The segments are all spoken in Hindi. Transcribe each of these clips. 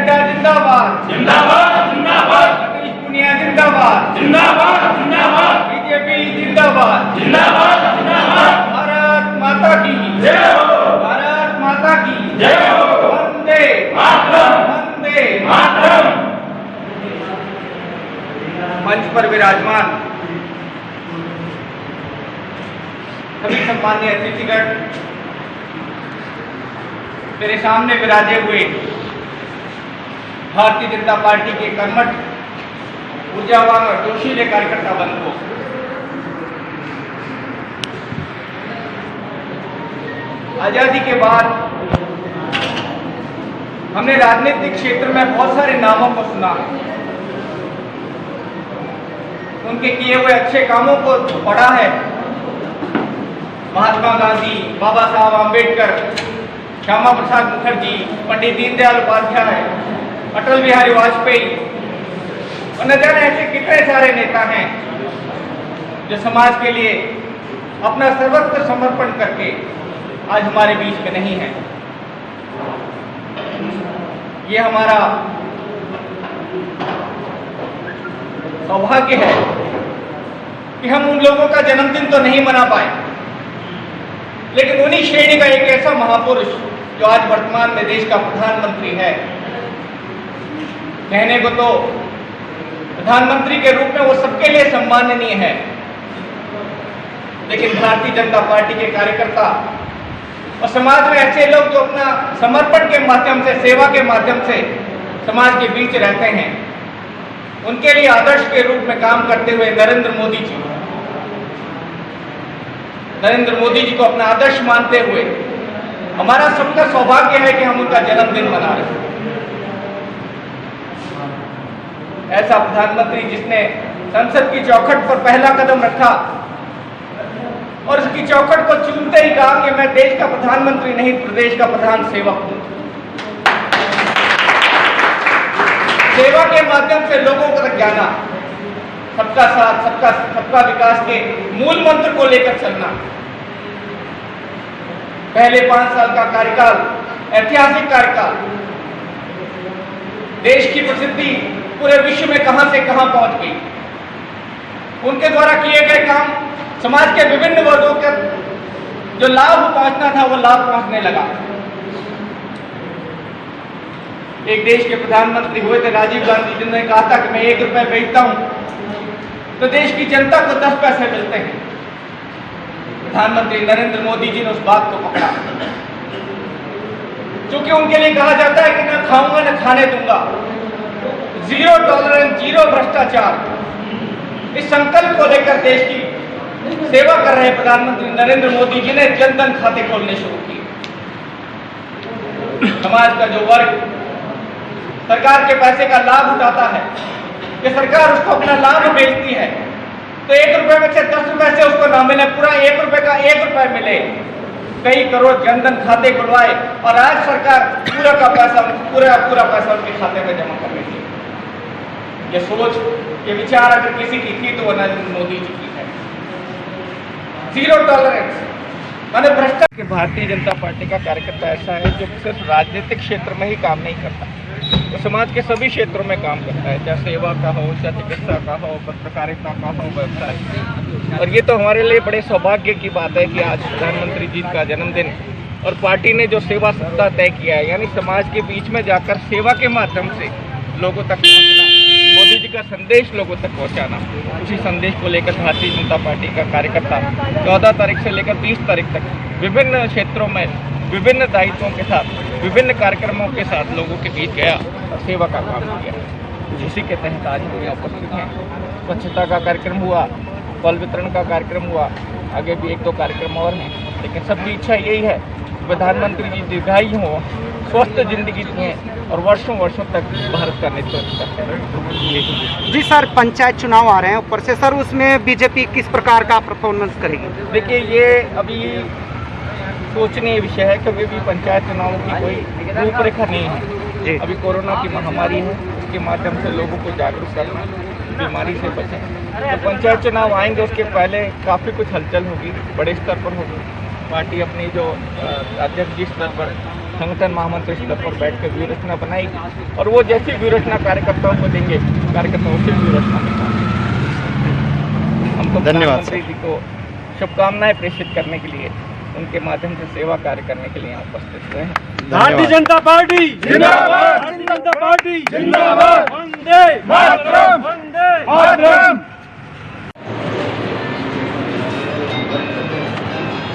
नड्डा जिंदाबाद जिंदाबाद जिंदाबाद, सतीश पूनिया जिंदाबाद जिंदाबाद जिंदाबाद, बीजेपी जिंदाबाद जिंदाबाद जिंदाबाद। भारत माता की जय हो, भारत माता की जय हो, वंदे मातरम, वंदे मातरम। मंच पर विराजमान सभी सम्मान्य अतिथिगण, मेरे सामने विराजे हुए भारतीय जनता पार्टी के कर्मठ, ऊर्जावान और जोशीले कार्यकर्ता बंधुओं, आजादी के बाद हमने राजनीतिक क्षेत्र में बहुत सारे नामों को सुना, उनके किए हुए अच्छे कामों को पढ़ा है। महात्मा गांधी, बाबा साहब आम्बेडकर, श्यामा प्रसाद मुखर्जी, पंडित दीनदयाल उपाध्याय, अटल बिहारी वाजपेयी और न जाने ऐसे कितने सारे नेता हैं जो समाज के लिए अपना सर्वस्व समर्पण करके आज हमारे बीच में नहीं है। ये हमारा सौभाग्य है कि हम उन लोगों का जन्मदिन तो नहीं मना पाए, लेकिन उन्हीं श्रेणी का एक ऐसा महापुरुष जो आज वर्तमान में देश का प्रधानमंत्री है, कहने को तो प्रधानमंत्री के रूप में वो सबके लिए सम्माननीय है, लेकिन भारतीय जनता पार्टी के कार्यकर्ता और समाज में ऐसे लोग जो अपना समर्पण के माध्यम से, सेवा के माध्यम से समाज के बीच रहते हैं, उनके लिए आदर्श के रूप में काम करते हुए नरेंद्र मोदी जी को अपना आदर्श मानते हुए हमारा सबका सौभाग्य है कि हम उनका जन्मदिन मना रहे हैं। ऐसा प्रधानमंत्री जिसने संसद की चौखट पर पहला कदम रखा और उसकी चौखट को चूमते ही कहा कि मैं देश का प्रधानमंत्री नहीं, प्रदेश का प्रधान सेवक हूं। सेवा के माध्यम से लोगों को तक जाना, सबका साथ, सबका विकास के मूल मंत्र को लेकर चलना। पहले 5 साल का कार्यकाल, ऐतिहासिक कार्यकाल, देश की प्रसिद्धि पूरे विश्व में कहां से कहां पहुंच गई। उनके द्वारा किए गए काम समाज के विभिन्न वर्गों के जो लाभ पहुंचना था वो लाभ पहुंचने लगा। एक देश के प्रधानमंत्री हुए थे राजीव गांधी, जिन्होंने कहा था कि मैं 1 रुपए बेचता हूं तो देश की जनता को 10 पैसे मिलते हैं। प्रधानमंत्री नरेंद्र मोदी जी ने उस बात को पकड़ा, क्योंकि उनके लिए कहा जाता है कि मैं खाऊंगा न खाने दूंगा, जीरो टॉलरेंस, जीरो भ्रष्टाचार, इस संकल्प को लेकर देश की सेवा कर रहे प्रधानमंत्री नरेंद्र मोदी जी ने जनधन खाते खोलने शुरू किए। समाज का जो वर्ग सरकार के पैसे का लाभ उठाता है, कि सरकार उसको अपना लाभ बेचती है, तो 1 रुपए में से 10 रुपए से उसको ना मिले, पूरा 1 रुपए का 1 रुपए मिले। कई करोड़ जनधन खाते खुलवाए और आज सरकार पूरा पैसा उनके खाते में जमा कर रही है। ये सोच, ये विचार अगर किसी की थी तो वो नरेंद्र मोदी जी की है। जीरो टॉलरेंस माने भ्रष्टाचार। भारतीय जनता पार्टी का कार्यकर्ता ऐसा है जो सिर्फ राजनीतिक क्षेत्र में ही काम नहीं करता, तो समाज के सभी क्षेत्रों में काम करता है, चाहे सेवा का हो, चाहे चिकित्सा का हो, पत्रकारिता का हो, व्यवसाय। और ये तो हमारे लिए बड़े सौभाग्य की बात है कि आज प्रधानमंत्री जी का जन्मदिन और पार्टी ने जो सेवा सप्ताह तय किया है, यानी समाज के बीच में जाकर सेवा के माध्यम से लोगों तक पहुँचना, मोदी जी का संदेश लोगों तक पहुँचाना, उसी संदेश को लेकर भारतीय जनता पार्टी का कार्यकर्ता 14 तारीख से लेकर 30 तारीख तक विभिन्न क्षेत्रों में विभिन्न दायित्वों के साथ, विभिन्न कार्यक्रमों के साथ लोगों के बीच गया और सेवा का काम किया। इसी के तहत आज हम यहाँ उपस्थित हैं। स्वच्छता का कार्यक्रम हुआ, फल वितरण का कार्यक्रम हुआ, आगे भी 1-2 कार्यक्रम और हैं, लेकिन सबकी इच्छा यही है कि प्रधानमंत्री जी दीर्घायु हों, स्वस्थ जिंदगी जिएं और वर्षों तक भारत का नेतृत्व करें। जी सर, पंचायत चुनाव आ रहे हैं, ऊपर से सर उसमें बीजेपी किस प्रकार का परफॉर्मेंस करेगी? देखिए, ये अभी सोचनीय विषय है, क्योंकि अभी पंचायत चुनावों की कोई रूपरेखा नहीं है। अभी कोरोना की महामारी है, उसके माध्यम से लोगों को जागरूक करना, बीमारी से बचें। तो पंचायत चुनाव आएंगे, उसके पहले काफ़ी कुछ हलचल होगी, बड़े स्तर पर होगी। पार्टी अपनी जो अध्यक्ष जी स्तर पर संगठन महामंत्री स्तर पर बैठ कर व्यूहरचना बनाएगी और वो जैसी व्यूहरचना कार्यकर्ताओं को देंगे, कार्यकर्ता उसी व्यूहरचना में काम करेंगे। हमको धन्यवाद प्रधानमंत्री जी को शुभकामनाएं प्रेषित करने के लिए, उनके माध्यम से सेवा कार्य करने के लिए यहाँ उपस्थित हुए हैं। भारतीय जनता पार्टी जिंदाबाद, भारतीय जनता पार्टी जिंदाबाद, वंदे मातरम, वंदे मातरम।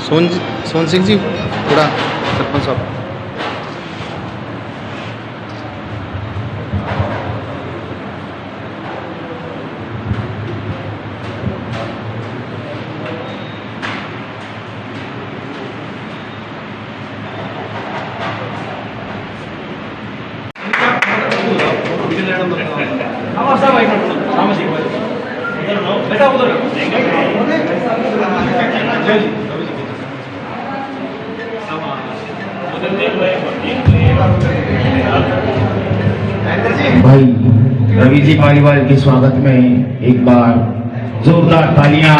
सोन सिंह जी थोड़ा सरपंच साहब। भाई रवि जी पालीवाल के स्वागत में एक बार जोरदार तालियां।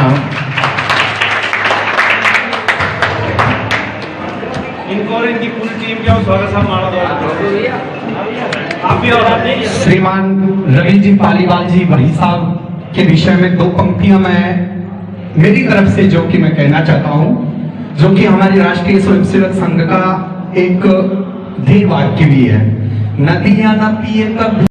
इनको और इनकी पूरी टीम का स्वागत हम मानो आप भी और श्रीमान रवि जी पालीवाल जी भाई साहब के विषय में दो पंक्तियां मैं मेरी तरफ से जो कि मैं कहना चाहता हूं, जो कि हमारे राष्ट्रीय स्वयंसेवक संघ का एक ध्येय वाक्य भी है। नदियां न पिए तब